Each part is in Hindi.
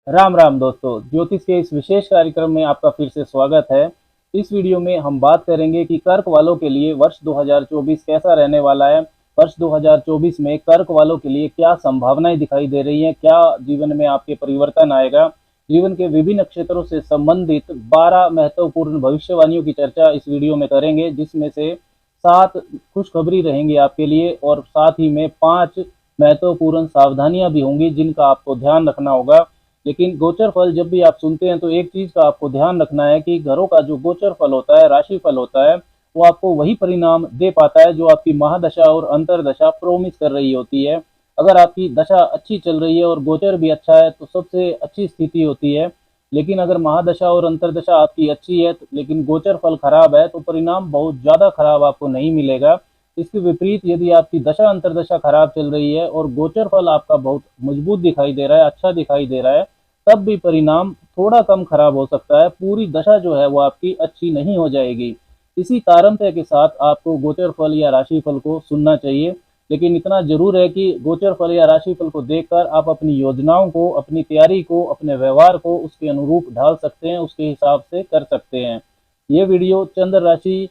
राम राम दोस्तों, ज्योतिष के इस विशेष कार्यक्रम में आपका फिर से स्वागत है। इस वीडियो में हम बात करेंगे कि कर्क वालों के लिए वर्ष 2024 कैसा रहने वाला है। वर्ष 2024 में कर्क वालों के लिए क्या संभावनाएं दिखाई दे रही हैं, क्या जीवन में आपके परिवर्तन आएगा। जीवन के विभिन्न क्षेत्रों से संबंधित 12 महत्वपूर्ण भविष्यवाणियों की चर्चा इस वीडियो में करेंगे, जिसमें से 7 खुशखबरी रहेंगी आपके लिए और साथ ही में 5 महत्वपूर्ण सावधानियां भी होंगी जिनका आपको ध्यान रखना होगा। लेकिन गोचर फल जब भी आप सुनते हैं तो एक चीज का आपको ध्यान रखना है कि घरों का जो गोचर फल होता है, राशि फल होता है, वो आपको वही परिणाम दे पाता है जो आपकी महादशा और अंतरदशा प्रोमिस कर रही होती है। अगर आपकी दशा अच्छी चल रही है और गोचर भी अच्छा है तो सबसे अच्छी स्थिति होती है। लेकिन अगर महादशा और अंतरदशा आपकी अच्छी है लेकिन गोचर फल खराब है तो परिणाम बहुत ज्यादा खराब आपको नहीं मिलेगा। इसके विपरीत यदि आपकी दशा अंतरदशा खराब चल रही है और गोचर फल आपका बहुत मजबूत दिखाई दे रहा है, अच्छा दिखाई दे रहा है, तब भी परिणाम थोड़ा कम खराब हो सकता है। पूरी दशा जो है वो आपकी अच्छी नहीं हो जाएगी। इसी तारतम्य के साथ आपको गोचर फल या राशि फल को सुनना चाहिए। लेकिन इतना जरूर है कि गोचर फल या राशि फल को देखकर आप अपनी योजनाओं को, अपनी तैयारी को, अपने व्यवहार को उसके अनुरूप ढाल सकते हैं, उसके हिसाब से कर सकते हैं। ये वीडियो चंद्र राशि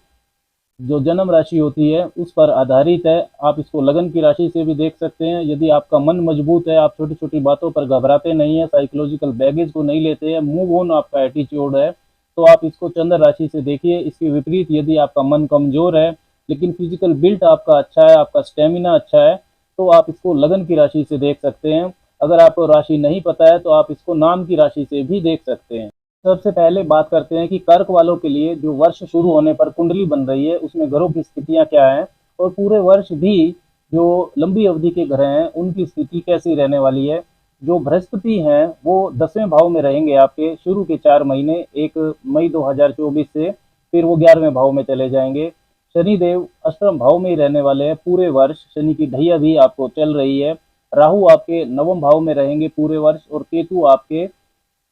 जो जन्म राशि होती है उस पर आधारित है। आप इसको लगन की राशि से भी देख सकते हैं। यदि आपका मन मजबूत है, आप छोटी छोटी बातों पर घबराते नहीं है, साइकोलॉजिकल बैगेज को नहीं लेते हैं, मूव ऑन आपका एटीट्यूड है, तो आप इसको चंद्र राशि से देखिए। इसके विपरीत यदि आपका मन कमजोर है लेकिन फिजिकल बिल्ट आपका अच्छा है, आपका स्टेमिना अच्छा है, तो आप इसको लगन की राशि से देख सकते हैं। अगर आपको राशि नहीं पता है तो आप इसको नाम की राशि से भी देख सकते हैं। सबसे पहले बात करते हैं कि कर्क वालों के लिए जो वर्ष शुरू होने पर कुंडली बन रही है उसमें ग्रहों की स्थितियां क्या हैं और पूरे वर्ष भी जो लंबी अवधि के ग्रह हैं उनकी स्थिति कैसी रहने वाली है। जो बृहस्पति हैं वो 10वें भाव में रहेंगे आपके शुरू के 4 महीने, 1 मई 2024 से, फिर वो 11वें भाव में चले जाएंगे। शनिदेव अष्टम भाव में ही रहने वाले हैं पूरे वर्ष। शनि की ढैया भी आपको चल रही है। राहु आपके 9वें भाव में रहेंगे पूरे वर्ष और केतु आपके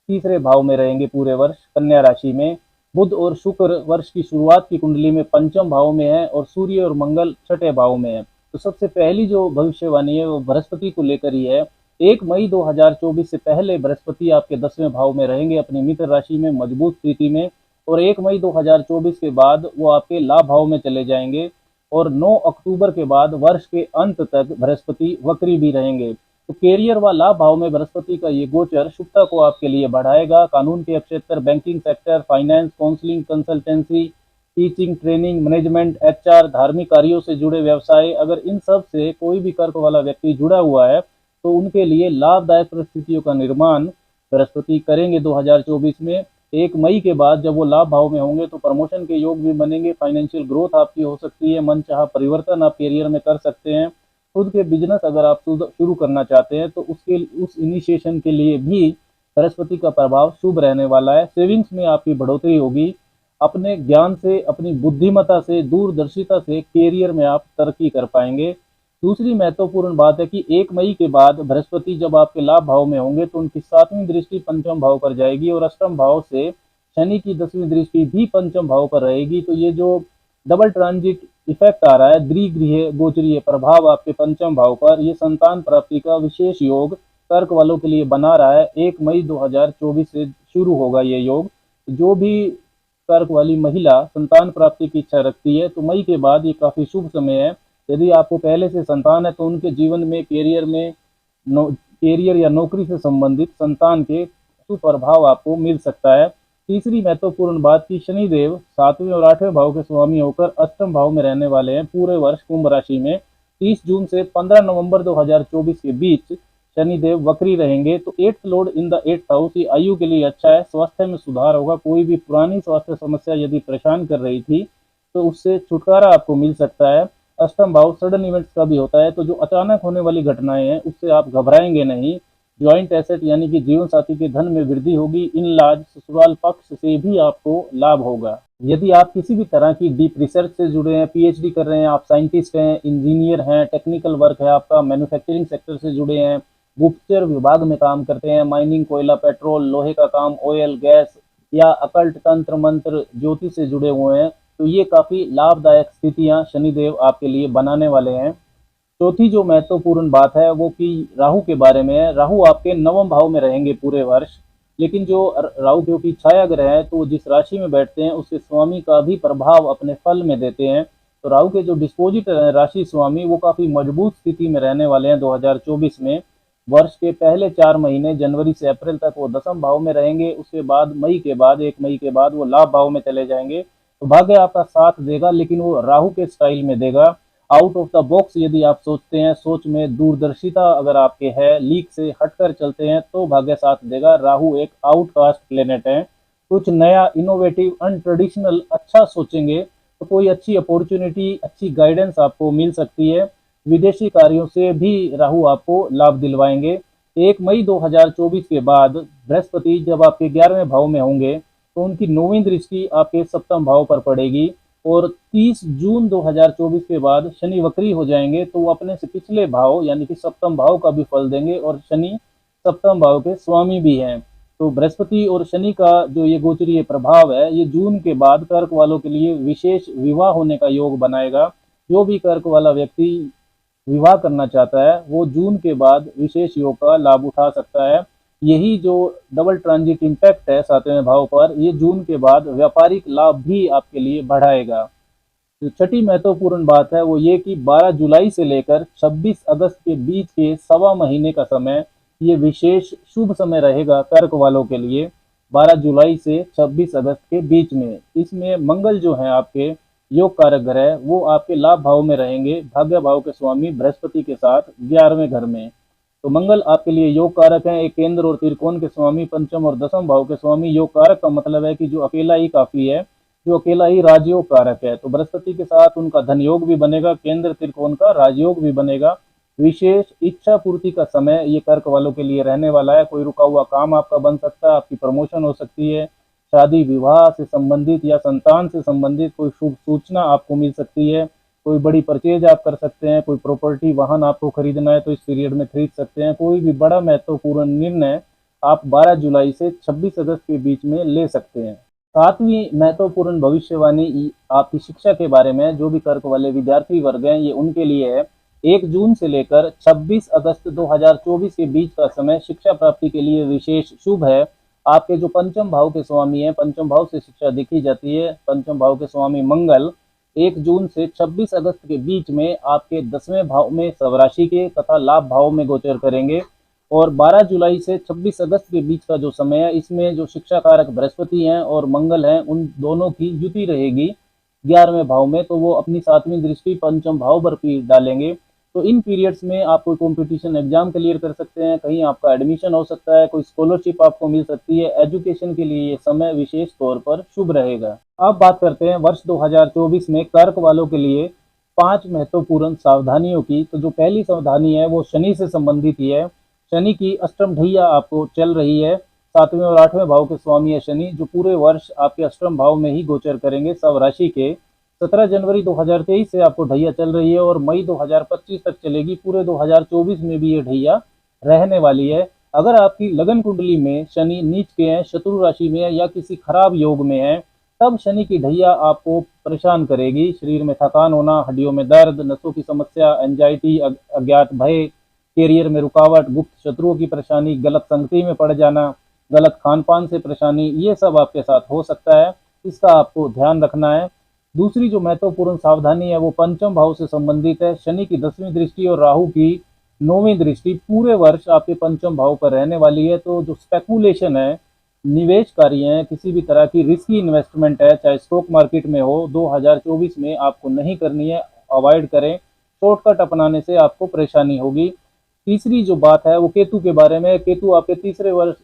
तीसरे भाव में रहेंगे पूरे वर्ष कन्या राशि में। बुध और शुक्र वर्ष की शुरुआत की कुंडली में पंचम भाव में है और सूर्य और मंगल छठे भाव में है। तो सबसे पहली जो भविष्यवाणी है वो बृहस्पति को लेकर ही है। 1 मई 2024 से पहले बृहस्पति आपके 10वें भाव में रहेंगे अपनी मित्र राशि में मजबूत स्थिति में, और 1 मई 2024 के बाद वो आपके लाभ भाव में चले जाएंगे और 9 अक्टूबर के बाद वर्ष के अंत तक बृहस्पति वक्री भी रहेंगे। तो कैरियर व लाभ भाव में बृहस्पति का ये गोचर शुभता को आपके लिए बढ़ाएगा। कानून के क्षेत्र, banking sector, finance, counselling, consultancy, teaching, training, management, HR, धार्मिक कार्यों से जुड़े व्यवसाय, अगर इन सब से कोई भी कर्क वाला व्यक्ति जुड़ा हुआ है तो उनके लिए लाभदायक परिस्थितियों का निर्माण बृहस्पति करेंगे 2024 में। 1 मई के बाद जब वो लाभ भाव में होंगे तो प्रमोशन के योग भी बनेंगे, फाइनेंशियल ग्रोथ आपकी हो सकती है, मनचाहा परिवर्तन आप कैरियर में कर सकते हैं। खुद के बिजनेस अगर आप शुरू करना चाहते हैं तो उस इनिशिएशन के लिए भी बृहस्पति का प्रभाव शुभ रहने वाला है। सेविंग्स में आपकी बढ़ोतरी होगी। अपने ज्ञान से, अपनी बुद्धिमत्ता से, दूरदर्शिता से कैरियर में आप तरक्की कर पाएंगे। दूसरी महत्वपूर्ण बात है कि 1 मई के बाद बृहस्पति जब आपके लाभ भाव में होंगे तो उनकी 7वीं दृष्टि पंचम भाव पर जाएगी और अष्टम भाव से शनि की 10वीं दृष्टि भी पंचम भाव पर रहेगी। तो ये जो डबल ट्रांजिट इफेक्ट आ रहा है, द्विगृह गोचरीय प्रभाव आपके पंचम भाव पर, ये संतान प्राप्ति का विशेष योग कर्क वालों के लिए बना रहा है। 1 मई 2024 से शुरू होगा ये योग। जो भी कर्क वाली महिला संतान प्राप्ति की इच्छा रखती है तो मई के बाद ये काफी शुभ समय है। यदि आपको पहले से संतान है तो उनके जीवन में कैरियर या नौकरी से संबंधित संतान के सुप्रभाव आपको मिल सकता है। तीसरी महत्वपूर्ण बात की शनिदेव 7वें और 8वें भाव के स्वामी होकर अष्टम भाव में रहने वाले हैं पूरे वर्ष कुंभ राशि में। 30 जून से 15 नवंबर 2024 के बीच शनिदेव वक्री रहेंगे। तो 8th Lord in the 8th house, ये आयु के लिए अच्छा है, स्वास्थ्य में सुधार होगा। कोई भी पुरानी स्वास्थ्य समस्या यदि परेशान कर रही थी तो उससे छुटकारा आपको मिल सकता है। अष्टम भाव सडन इवेंट्स का भी होता है, तो जो अचानक होने वाली घटनाएं हैं उससे आप घबराएंगे नहीं। ज्वाइंट एसेट यानी कि जीवन साथी के धन में वृद्धि होगी। इन लाज ससुराल पक्ष से भी आपको लाभ होगा। यदि आप किसी भी तरह की डीप रिसर्च से जुड़े हैं, पीएचडी कर रहे हैं, आप साइंटिस्ट हैं, इंजीनियर हैं, टेक्निकल वर्क है आपका, मैन्युफैक्चरिंग सेक्टर से जुड़े हैं, गुप्तचर विभाग में काम करते हैं, माइनिंग, कोयला, पेट्रोल, लोहे का काम, ऑयल, गैस या अकल्ट, तंत्र मंत्र, ज्योतिष से जुड़े हुए हैं, तो ये काफी लाभदायक स्थितियां शनिदेव आपके लिए बनाने वाले हैं। चौथी जो महत्वपूर्ण बात है वो कि राहु के बारे में है। राहु आपके नवम भाव में रहेंगे पूरे वर्ष, लेकिन जो राहु क्योंकि छाया ग्रह है तो जिस राशि में बैठते हैं उसके स्वामी का भी प्रभाव अपने फल में देते हैं। तो राहु के जो डिस्पोजिट राशि स्वामी वो काफी मजबूत स्थिति में रहने वाले हैं 2024 में। वर्ष के पहले 4 महीने जनवरी से अप्रैल तक वो दसम भाव में रहेंगे, उसके बाद मई के बाद 1 मई के बाद वो लाभ भाव में चले जाएंगे। तो भाग्य आपका साथ देगा, लेकिन वो राहु के स्टाइल में देगा। आउट ऑफ द बॉक्स यदि आप सोचते हैं, सोच में दूरदर्शिता अगर आपके है, लीक से हटकर चलते हैं तो भाग्य साथ देगा। राहु एक आउटकास्ट प्लेनेट है। कुछ नया, इनोवेटिव, अनट्रेडिशनल अच्छा सोचेंगे तो कोई अच्छी अपॉर्चुनिटी, अच्छी गाइडेंस आपको मिल सकती है। विदेशी कार्यों से भी राहु आपको लाभ दिलवाएंगे। 1 मई 2024 के बाद बृहस्पति जब आपके 11वें भाव में होंगे तो उनकी 9वीं दृष्टि आपके सप्तम भाव पर पड़ेगी। और 30 जून 2024 के बाद शनि वक्री हो जाएंगे, तो वो अपने से पिछले भाव यानी कि सप्तम भाव का भी फल देंगे, और शनि सप्तम भाव के स्वामी भी हैं। तो बृहस्पति और शनि का जो ये गोचरीय प्रभाव है, ये जून के बाद कर्क वालों के लिए विशेष विवाह होने का योग बनाएगा। जो भी कर्क वाला व्यक्ति विवाह करना चाहता है वो जून के बाद विशेष योग का लाभ उठा सकता है। यही जो डबल ट्रांजिट इम्पैक्ट है 7वें भाव पर, ये जून के बाद व्यापारिक लाभ भी आपके लिए बढ़ाएगा। जो छठी महत्वपूर्ण बात है वो ये कि 12 जुलाई से लेकर 26 अगस्त के बीच के सवा महीने का समय, ये विशेष शुभ समय रहेगा कर्क वालों के लिए। 12 जुलाई से 26 अगस्त के बीच में, इसमें मंगल जो है आपके योग कारक ग्रह, वो आपके लाभ भाव में रहेंगे, भाग्य भाव के स्वामी बृहस्पति के साथ 11वें घर में। तो मंगल आपके लिए योग कारक है, एक केंद्र और त्रिकोण के स्वामी, पंचम और दसम भाव के स्वामी। योग कारक का मतलब है कि जो अकेला ही काफी है, जो अकेला ही राजयोग कारक है। तो बृहस्पति के साथ उनका धन योग भी बनेगा, केंद्र त्रिकोण का राजयोग भी बनेगा। विशेष इच्छा पूर्ति का समय ये कर्क वालों के लिए रहने वाला है। कोई रुका हुआ काम आपका बन सकता है, आपकी प्रमोशन हो सकती है, शादी विवाह से संबंधित या संतान से संबंधित कोई शुभ सूचना आपको मिल सकती है, कोई बड़ी परचेज आप कर सकते हैं, कोई प्रॉपर्टी वाहन आपको खरीदना है तो इस पीरियड में खरीद सकते हैं। कोई भी बड़ा महत्वपूर्ण निर्णय आप 12 जुलाई से 26 अगस्त के बीच में ले सकते हैं। सातवीं महत्वपूर्ण भविष्यवाणी आपकी शिक्षा के बारे में, जो भी कर्क वाले विद्यार्थी वर्ग हैं ये उनके लिए है। 1 जून से लेकर 26 अगस्त 2024 के बीच का समय शिक्षा प्राप्ति के लिए विशेष शुभ है। आपके जो पंचम भाव के स्वामी हैं, पंचम भाव से शिक्षा देखी जाती है, पंचम भाव के स्वामी मंगल 1 जून से 26 अगस्त के बीच में आपके 10वें भाव में स्वराशि के तथा लाभ भाव में गोचर करेंगे। और 12 जुलाई से 26 अगस्त के बीच का जो समय है, इसमें जो शिक्षा कारक बृहस्पति हैं और मंगल हैं, उन दोनों की युति रहेगी 11वें भाव में, तो वो अपनी 7वीं दृष्टि पंचम भाव पर डालेंगे। तो इन पीरियड्स में आप कोई कंपटीशन एग्जाम क्लियर कर सकते हैं, कहीं आपका एडमिशन हो सकता है, कोई स्कॉलरशिप आपको मिल सकती है। एजुकेशन के लिए ये समय विशेष तौर पर शुभ रहेगा। अब बात करते हैं वर्ष 2024 में कर्क वालों के लिए 5 महत्वपूर्ण सावधानियों की। तो जो पहली सावधानी है वो शनि से संबंधित ही है। शनि की अष्टम ढैया आपको चल रही है। 7वें और 8वें भाव के स्वामी है शनि, जो पूरे वर्ष आपके अष्टम भाव में ही गोचर करेंगे सब राशि के। 17 जनवरी 2023 से आपको ढैया चल रही है और मई 2025 तक चलेगी। पूरे 2024 में भी ये ढैया रहने वाली है। अगर आपकी लगन कुंडली में शनि नीच के हैं, शत्रु राशि में है या किसी खराब योग में है, तब शनि की ढैया आपको परेशान करेगी। शरीर में थकान होना, हड्डियों में दर्द, नसों की समस्या, एंजाइटी, अज्ञात भय, कैरियर में रुकावट, गुप्त शत्रुओं की परेशानी, गलत संगति में पड़ जाना, गलत खान पान से परेशानी, ये सब आपके साथ हो सकता है। इसका आपको ध्यान रखना है। दूसरी जो महत्वपूर्ण सावधानी है वो पंचम भाव से संबंधित है। शनि की 10वीं दृष्टि और राहु की 9वीं दृष्टि पूरे वर्ष आपके पंचम भाव पर रहने वाली है। तो जो स्पेकुलेशन है, निवेश कार्य है, किसी भी तरह की रिस्की इन्वेस्टमेंट है, चाहे स्टॉक मार्केट में हो, 2024 में आपको नहीं करनी है, अवॉइड करें। शॉर्टकट अपनाने से आपको परेशानी होगी। तीसरी जो बात है वो केतु के बारे में। केतु आपके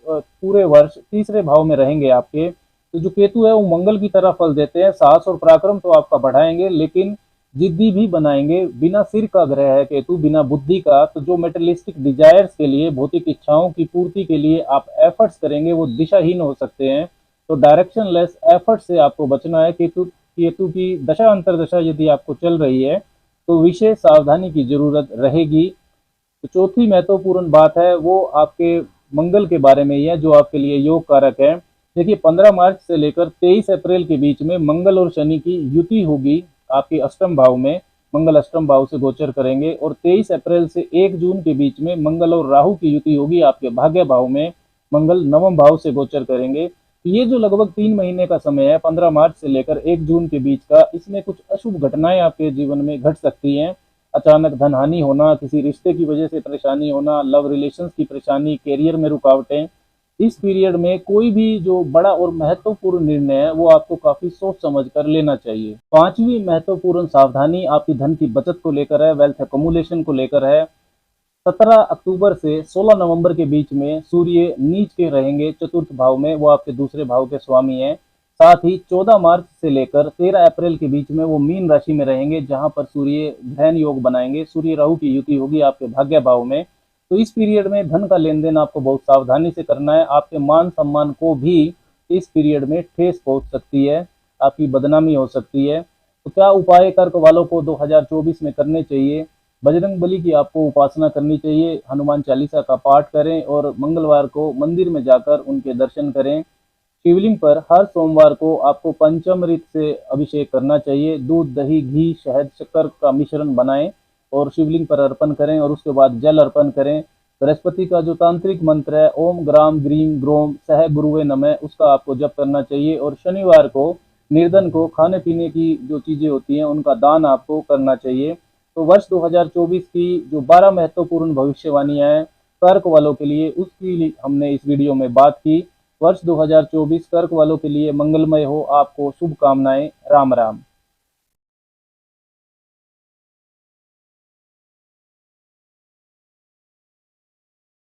पूरे वर्ष तीसरे भाव में रहेंगे आपके। तो जो केतु है वो मंगल की तरह फल देते हैं। साहस और पराक्रम तो आपका बढ़ाएंगे, लेकिन जिद्दी भी बनाएंगे। बिना सिर का ग्रह है केतु, बिना बुद्धि का। तो जो मेटेरियलिस्टिक डिजायर्स के लिए, भौतिक इच्छाओं की पूर्ति के लिए आप एफर्ट्स करेंगे, वो दिशाहीन हो सकते हैं। तो डायरेक्शन लेस एफर्ट से आपको बचना है। केतु की दशा अंतरदशा यदि आपको चल रही है तो विशेष सावधानी की जरूरत रहेगी। तो चौथी महत्वपूर्ण बात है वो आपके मंगल के बारे में ही है, जो आपके लिए योग कारक है। देखिए 15 मार्च से लेकर 23 अप्रैल के बीच में मंगल और शनि की युति होगी आपके अष्टम भाव में। मंगल अष्टम भाव से गोचर करेंगे और 23 अप्रैल से 1 जून के बीच में मंगल और राहु की युति होगी आपके भाग्य भाव में। मंगल नवम भाव से गोचर करेंगे। ये जो लगभग 3 महीने का समय है, 15 मार्च से लेकर 1 जून के बीच का, इसमें कुछ अशुभ घटनाएं आपके जीवन में घट सकती हैं। अचानक धन हानि होना, किसी रिश्ते की वजह से परेशानी होना, लव रिलेशंस की परेशानी, कैरियर में रुकावटें। इस पीरियड में कोई भी जो बड़ा और महत्वपूर्ण निर्णय है वो आपको काफी सोच समझ कर लेना चाहिए। पांचवी महत्वपूर्ण सावधानी आपकी धन की बचत को लेकर है, वेल्थ एकमुलेशन को लेकर है। 17 अक्टूबर से 16 नवंबर के बीच में सूर्य नीच के रहेंगे चतुर्थ भाव में, वो आपके दूसरे भाव के स्वामी हैं। साथ ही 14 मार्च से लेकर 13 अप्रैल के बीच में वो मीन राशि में रहेंगे, जहां पर सूर्य ग्रहण योग बनाएंगे। सूर्य राहु की युति होगी आपके भाग्य भाव में। तो इस पीरियड में धन का लेन देन आपको बहुत सावधानी से करना है। आपके मान सम्मान को भी इस पीरियड में ठेस पहुंच सकती है, आपकी बदनामी हो सकती है। तो क्या उपाय कर्क वालों को 2024 में करने चाहिए? बजरंग बली की आपको उपासना करनी चाहिए, हनुमान चालीसा का पाठ करें और मंगलवार को मंदिर में जाकर उनके दर्शन करें। शिवलिंग पर हर सोमवार को आपको पंचामृत से अभिषेक करना चाहिए। दूध, दही, घी, शहद, शक्कर का मिश्रण बनाएं और शिवलिंग पर अर्पण करें और उसके बाद जल अर्पण करें। बृहस्पति का जो तांत्रिक मंत्र है ओम ग्राम ग्रीम ग्रोम सह गुरुवे नमः, उसका आपको जप करना चाहिए। और शनिवार को निर्धन को खाने पीने की जो चीजें होती हैं उनका दान आपको करना चाहिए। तो वर्ष 2024 की जो 12 महत्वपूर्ण भविष्यवाणियां हैं कर्क वालों के लिए, उसकी हमने इस वीडियो में बात की। वर्ष 2024 कर्क वालों के लिए मंगलमय हो। आपको शुभकामनाएं। राम राम।